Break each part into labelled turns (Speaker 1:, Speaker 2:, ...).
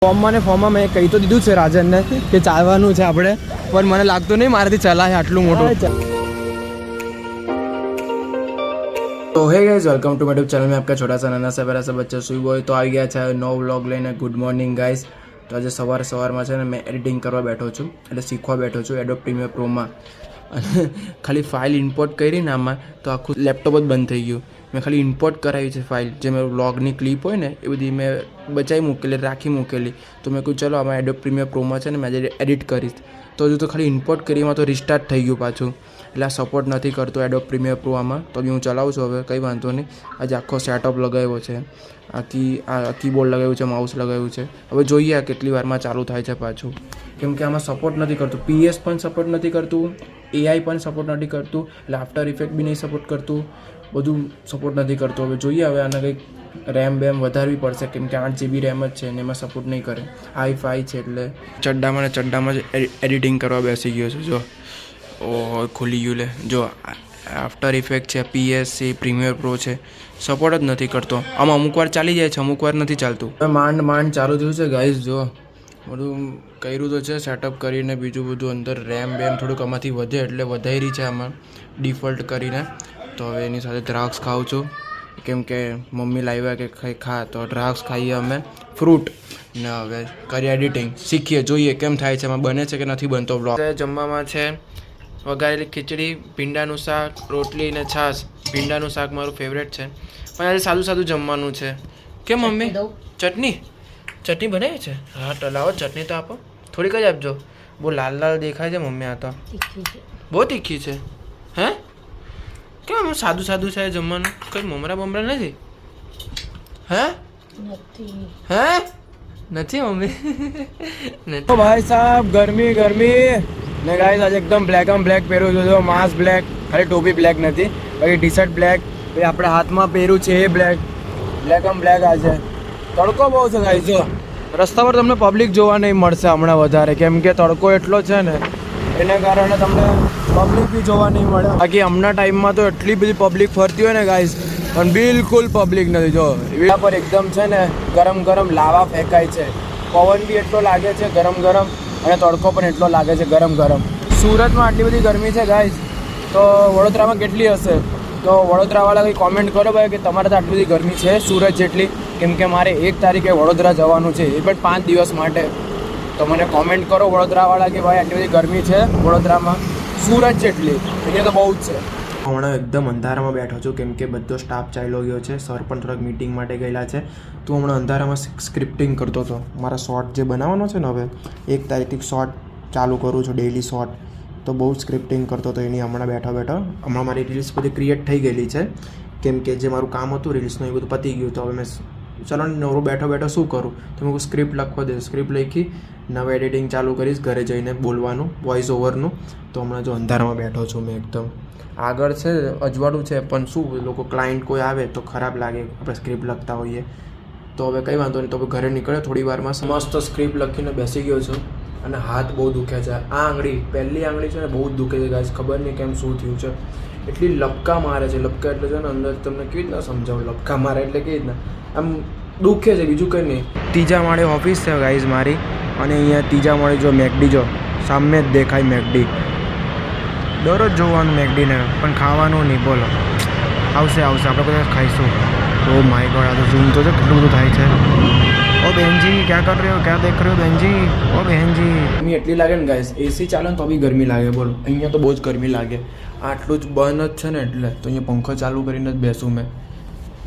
Speaker 1: ફોર્મમાં મેં કહી તો દીધું છે રાજનને કે ચાલવાનું છે આપણે, પણ મને લાગતું નહીં મારાથી ચલાય આટલું મોટું. तो hey guys welcome to my YouTube channel में आपका छोटा सा नाना सा प्यारा सा बच्चा सुई बोय. तो આવી ગયા છે નવો વ્લોગ લઈને. Good morning guys. તો આજે સવારમાં છે ને મેં એડિટિંગ કરવા બેઠો છું, એટલે શીખવા બેઠો છું એડોબ પ્રીમિયર પ્રોમાં. અને ખાલી ફાઇલ ઇમ્પોર્ટ કરી ને આમાં તો આખું લેપટોપ જ બંધ થઈ ગયું. મેં ખાલી ઇમ્પોર્ટ કરાવી છે ફાઇલ, જે મેં વ્લોગની ક્લિપ હોય ને એ બધી મેં બચાવી મૂકેલી, રાખી મૂકેલી. તો મેં કહ્યું ચલો આમાં એડોબ પ્રીમિયર પ્રોમાં છે ને મેં આજે એડિટ કરીશ. તો હજુ તો ખાલી ઇમ્પોર્ટ કરી, એમાં તો રિસ્ટાર્ટ થઈ ગયું પાછું, એટલે આ સપોર્ટ નથી કરતો એડોબ પ્રીમિયર પ્રો આમાં. તો બી હું ચલાવું છું હવે, કંઈ વાંધો નહીં. આજે આખો સેટઅપ લગાવ્યો છે, આ કીબોર્ડ લગાવ્યું છે, માઉસ લગાવ્યું છે. હવે જોઈએ આ કેટલી વારમાં ચાલુ થાય છે પાછું, કેમ કે આમાં સપોર્ટ નથી કરતું. PS પણ સપોર્ટ નથી કરતું, AI પણ સપોર્ટ નથી કરતું, એટલે આફ્ટર ઇફેક્ટ બી નહીં સપોર્ટ કરતું, બધું સપોર્ટ નથી કરતું. હવે જોઈએ, હવે આને કંઈક રેમ વધારવી પડશે, કેમ કે 8 GB રેમ જ છે ને એમાં સપોર્ટ નહીં કરે. i5 છે એટલે ચડ્ડામાં જ એડિટિંગ કરવા બેસી ગયો છે. જો ઓ ખુલી ગયું લે. જો આફ્ટર ઇફેક્ટ છે, PS છે, પ્રીમિયર પ્રો છે, સપોર્ટ જ નથી કરતો. આમાં અમુક વાર ચાલી જાય છે, અમુક વાર નથી ચાલતું. માંડ ચાલુ થયું છે ગાઈઝ. જો બધું કર્યું તો છે સેટઅપ કરીને, બીજું બધું અંદર રેમ થોડુંક આમાંથી વધે એટલે વધારી છે આમાં ડિફોલ્ટ કરીને. તો હવે એની સાથે દ્રાક્ષ ખાઉં છું, કેમ કે મમ્મી લાવ્યા કે કંઈ ખા, તો દ્રાક્ષ ખાઈએ અમે, ફ્રૂટ. ને હવે કરી એડિટિંગ, શીખીએ, જોઈએ કેમ થાય છે, એમાં બને છે કે નથી બનતો. વ્લોગ જમવામાં છે વઘારેલી ખીચડી, ભીંડાનું શાક, રોટલી ને છાશ. ભીંડાનું શાક મારું ફેવરેટ છે, પણ આજે સાદું જમવાનું છે. કેમ મમ્મી? ચટણી બનાવી છે? હા તો લાવો ચટણી તો આપો, થોડીક જ આપજો. બહુ લાલ દેખાય છે મમ્મી. આ તો બહુ તીખી છે. હે કેમ આમ સાદું છે જમવાનું? કંઈ મમરા બમરા નથી? હે નથી મમ્મી? નથી ભાઈ સાહેબ. ગરમી ને ગાઈસ આજે એકદમ બ્લેક પહેર્યું છે. જો માસ્ક બ્લેક, ખાલી ટોપી બ્લેક નથી, પછી ટી શર્ટ બ્લેક, પછી આપણે હાથમાં પહેર્યું છે એ બ્લેક આજે. તડકો બહુ છે ગાઈસ. જો રસ્તા પર તમને પબ્લિક જોવા નહીં મળશે હમણાં વધારે, કેમ કે તડકો એટલો છે ને એને કારણે તમને પબ્લિક બી જોવા નહીં મળે. બાકી હમણાં ટાઈમમાં તો એટલી બધી પબ્લિક ફરતી હોય ને ગાઈસ, પણ બિલકુલ પબ્લિક નથી. જો એના પર એકદમ છે ને ગરમ લાવા ફેંકાય છે, પવન બી એટલો લાગે છે ગરમ, અને તડકો પણ એટલો લાગે છે ગરમ. સુરતમાં આટલી બધી ગરમી છે ગાઈસ, તો વડોદરામાં કેટલી હશે? તો વડોદરાવાળા કંઈ કોમેન્ટ કરો ભાઈ કે તમારે તો આટલી બધી ગરમી છે સુરત જેટલી, કેમ કે મારે 1 તારીખે વડોદરા જવાનું છે, એ પણ 5 દિવસ માટે. તો મને કોમેન્ટ કરો વડોદરાવાળા કે ભાઈ આટલી બધી ગરમી છે વડોદરામાં સુરત જેટલી, એટલે તો બહુ જ છે. હમણાં એકદમ અંધારામાં બેઠો છું, કેમ કે બધો સ્ટાફ ચાલ્યો ગયો છે, સર પણ થોડાક મિટિંગ માટે ગયેલા છે. તો હમણાં અંધારામાં સ્ક્રિપ્ટિંગ કરતો હતો. મારા શોર્ટ જે બનાવવાનો છે ને, હવે 1 તારીખથી શોર્ટ ચાલુ કરું છું, ડેઈલી શોર્ટ. તો બહુ સ્ક્રિપ્ટિંગ કરતો હતો એની. હમણાં બેઠો હમણાં મારી રીલ્સ બધી ક્રિએટ થઈ ગયેલી છે, કેમ કે જે મારું કામ હતું રીલ્સનું એ બધું પતી ગયું. તો હવે મેં ચલો નવરો બેઠો શું કરું, તો મેં સ્ક્રિપ્ટ લખવા દે. સ્ક્રિપ્ટ લખી નવું એડિટિંગ ચાલુ કરીશ, ઘરે જઈને બોલવાનું, વોઇસ ઓવરનું. તો હમણાં જો અંધારામાં બેઠો છું મેં એકદમ. આગળ છે અજવાળું છે, પણ શું લોકો ક્લાયન્ટ કોઈ આવે તો ખરાબ લાગે આપણે સ્ક્રિપ્ટ લખતા હોઈએ. તો હવે કંઈ વાંધો નહીં, તો હવે ઘરે નીકળ્યો થોડી વારમાં. મસ્ત સ્ક્રિપ્ટ લખીને બેસી ગયો છું, અને હાથ બહુ દુખે છે. આ પહેલી આંગળી છે ને બહુ જ દુખે છે ગાઈસ. ખબર નહીં કેમ શું થયું છે, એટલી લપકા મારે છે. લપકા એટલે છે ને અંદર તમને કેવી રીતના સમજાવું, લપકા મારે એટલે કેવી રીતના આમ દુખે છે, બીજું કંઈ નહીં. 3જા માળે ઓફિસ છે ગાઈસ મારી, અને અહીંયા 3જા માળે જો મેકડી, જો સામે જ દેખાય મેકડી. દરરોજ જોવાનું મેકડીને, પણ ખાવાનું નહીં. બોલો આવશે આપણે બધા ખાઈશું. ઓ માય ગોડ, આ તો ઝૂમ તો છે કેટલું બધું થાય છે. ઓ બહેનજી ક્યાં કર રહ્યો, ક્યાં દેખ રહ્યો બહેનજી? ઓ બહેનજી ગરમી એટલી લાગે ને ગાઈસ, AC ચાલે ને તો બી ગરમી લાગે. બોલો અહીંયા તો બહુ જ ગરમી લાગે. આટલું જ બંધ જ છે ને, એટલે તો અહીંયા પંખો ચાલુ કરીને જ બેસું મેં.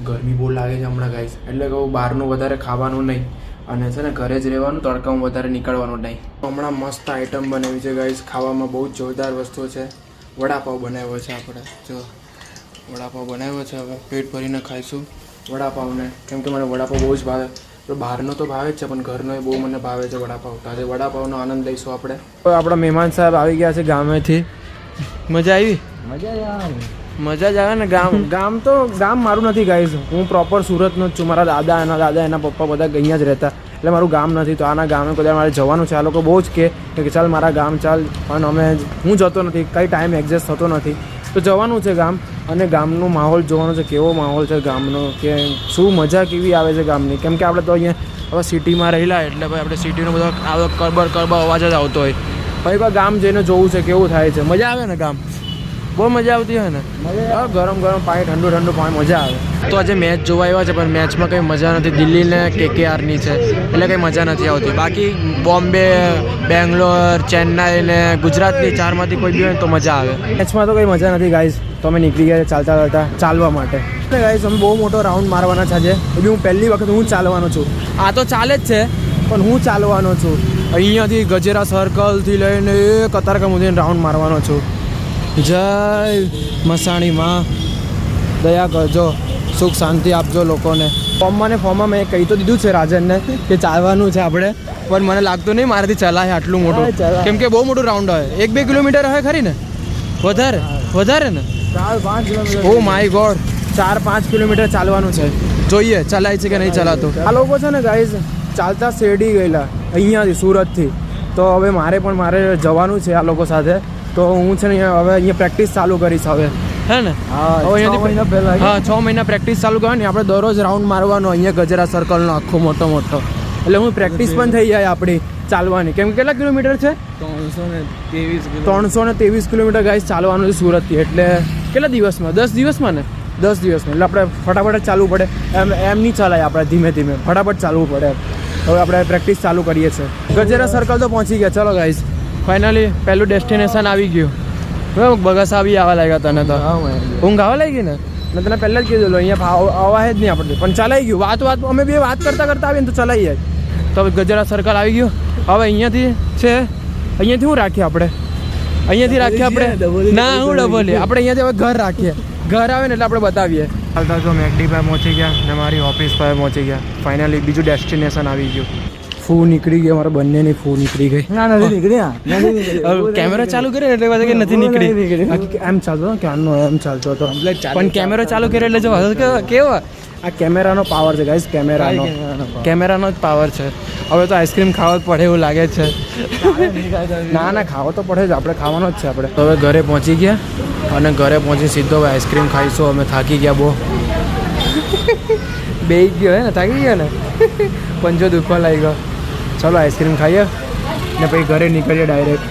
Speaker 1: ગરમી બહુ લાગે છે હમણાં ગાઈસ, એટલે કહું બહારનું વધારે ખાવાનું નહીં, અને છે ને ઘરે જ રહેવાનું, તડકામાં વધારે નીકળવાનું નહીં. હમણાં મસ્ત આઈટમ બનાવી છે ગાઈસ, ખાવામાં બહુ જ જોરદાર વસ્તુ છે. વડાપાવ બનાવ્યો છે આપણે. જો વડાપાવ બનાવ્યો છે, હવે પેટ ભરીને ખાઈશું વડાપાવને, કેમ કે મને વડાપાવ બહુ જ ભાવે. તો બહારનો તો ભાવે જ છે, પણ ઘરનો એ બહુ મને ભાવે છે વડાપાવ. તો આજે વડાપાવનો આનંદ લઈશું આપણે. આપણા મહેમાન સાહેબ આવી ગયા છે ગામેથી. મજા આવી? મજા જ આવે ને. ગામ મારું નથી ગાઈઝ, હું પ્રોપર સુરતનો જ છું. મારા દાદા એના પપ્પા બધા અહીંયા જ રહેતા, એટલે મારું ગામ નથી. તો આના ગામે કદાચ મારે જવાનું છે. આ લોકો બહુ જ કે ચાલ મારા ગામ ચાલ, પણ હું જતો નથી, કંઈ ટાઈમ એડજસ્ટ થતો નથી. તો જવાનું છે ગામ, અને ગામનો માહોલ જોવાનો છે, કેવો માહોલ છે ગામનો, કે શું મજા કેવી આવે છે ગામની. કેમ કે આપણે તો અહીંયા હવે સિટીમાં રહેલા એટલે ભાઈ આપણે સિટીનો બધો આવો કરબર અવાજ જ આવતો હોય. ભાઈ કોઈ ગામ જઈને જોવું છે કેવું થાય છે. મજા આવે ને ગામ? બહુ મજા આવતી હોય ને? ગરમ પાણી, ઠંડુ પાણી, મજા આવે. તો આજે મેચ જોવા આવ્યા છે પણ મેચમાં કંઈ મજા નથી. દિલ્હી ને KKRની છે એટલે કંઈ મજા નથી આવતી. બાકી બોમ્બે, બેંગ્લોર, ચેન્નાઈ ને ગુજરાતની ચારમાંથી કોઈ બી હોય તો મજા આવે. મેચમાં તો કંઈ મજા નથી ગાઈઝ. તો અમે નીકળી ગયા ચાલવા માટે. ગાઈઝ અમે બહુ મોટો રાઉન્ડ મારવાના છે આજે. એ બી હું પહેલી વખત હું ચાલવાનો છું. આ તો ચાલે જ છે પણ હું ચાલવાનો છું. અહીંયાથી ગજેરા સર્કલથી લઈને કતારગામ સુધી રાઉન્ડ મારવાનો છું. જય મસાણી માં, દયા કરજો, સુખ શાંતિ આપજો લોકોને. ફોર્મમાં મેં કહી તો દીધું છે રાજનને કે ચાલવાનું છે આપણે, પણ મને લાગતું નહીં મારાથી ચલાય આટલું મોટું, કેમ કે બહુ મોટું રાઉન્ડ હોય. 1-2 કિલોમીટર હોય ખરી ને? વધારે ને? 4-5 kilometre. Oh my God, 4-5 kilometre ચાલવાનું છે. જોઈએ ચલાય છે કે નહીં ચલાતું. આ લોકો છે ને ગાઈઝ ચાલતા શેરડી ગયેલા અહીંયાથી સુરતથી. તો હવે મારે જવાનું છે આ લોકો સાથે. તો હું છે ને હવે અહીંયા પ્રેક્ટિસ ચાલુ કરીશ હવે, હે ને? હવે 6 મહિના પ્રેક્ટિસ ચાલુ કરવાની. આપણે દરરોજ રાઉન્ડ મારવાનો અહીંયા ગજેરા સર્કલનો આખો મોટો. એટલે હું પ્રેક્ટિસ પણ થઈ જાય આપણી ચાલવાની. કેમ કેટલા કિલોમીટર છે? 323 કિલોમીટર ગાઈસ ચાલવાનું છે સુરતથી. એટલે કેટલા દિવસમાં? 10 દિવસમાં ને? 10 દિવસમાં. એટલે આપણે ફટાફટ જ ચાલવું પડે. એમ નહીં ચાલાય, આપણે ધીમે ફટાફટ ચાલવું પડે. હવે આપણે પ્રેક્ટિસ ચાલુ કરીએ છીએ. ગજેરા સર્કલ તો પહોંચી ગયા. ચલો ગાઈસ, ફાઇનલી પહેલું ડેસ્ટિનેશન આવી ગયું. બગસ આવી આવવા લાગ્યા તને તો? ઊંઘ આવવા લાગી ને? મેં તને પહેલાં જ કીધું અહીંયા આવા જ નહીં આપણે, પણ ચલાઈ ગયું. વાત અમે બે વાત કરતા આવીને તો ચલાવી જાય. તો ગજેરા સર્કલ આવી ગયું. હવે અહીંયાથી શું રાખીએ આપણે? ના, હું ડબલ આપણે અહીંયાથી હવે ઘર રાખીએ. ઘર આવે ને એટલે આપણે બતાવીએ. ચાલતા જો મેકડી પાસે પહોંચી ગયા ને મારી ઓફિસ પાસે પહોંચી ગયા. ફાઇનલી બીજું ડેસ્ટિનેશન આવી ગયું. ફૂ નીકળી ગઈ, અમારા બંનેની ફૂ નીકળી ગઈ. નથી નીકળી. કેમેરો ચાલુ કર્યો એટલે પછી નથી નીકળી. એમ ચાલતો ક્યારનો એમ ચાલતો હતો, પણ કેમેરો ચાલુ કર્યો એટલે જો કેવો આ કેમેરાનો પાવર છે ગાઈસ. કેમેરાનો જ પાવર છે. હવે તો આઈસ્ક્રીમ ખાવા જ પડે એવું લાગે છે. ના ખાવો તો પડે જ, આપણે ખાવાનો જ છે આપણે. તો હવે ઘરે પહોંચી ગયા અને ઘરે પહોંચી સીધો હવે આઈસ્ક્રીમ ખાઈશું. અમે થાકી ગયા બહુ, બેસી ગયો હે ને, થાકી ગયા ને, પંજો દુખવા લાગી ગયો. ચલો આઈસ્ક્રીમ ખાઈએ ને પછી ઘરે નીકળીએ ડાયરેક્ટ.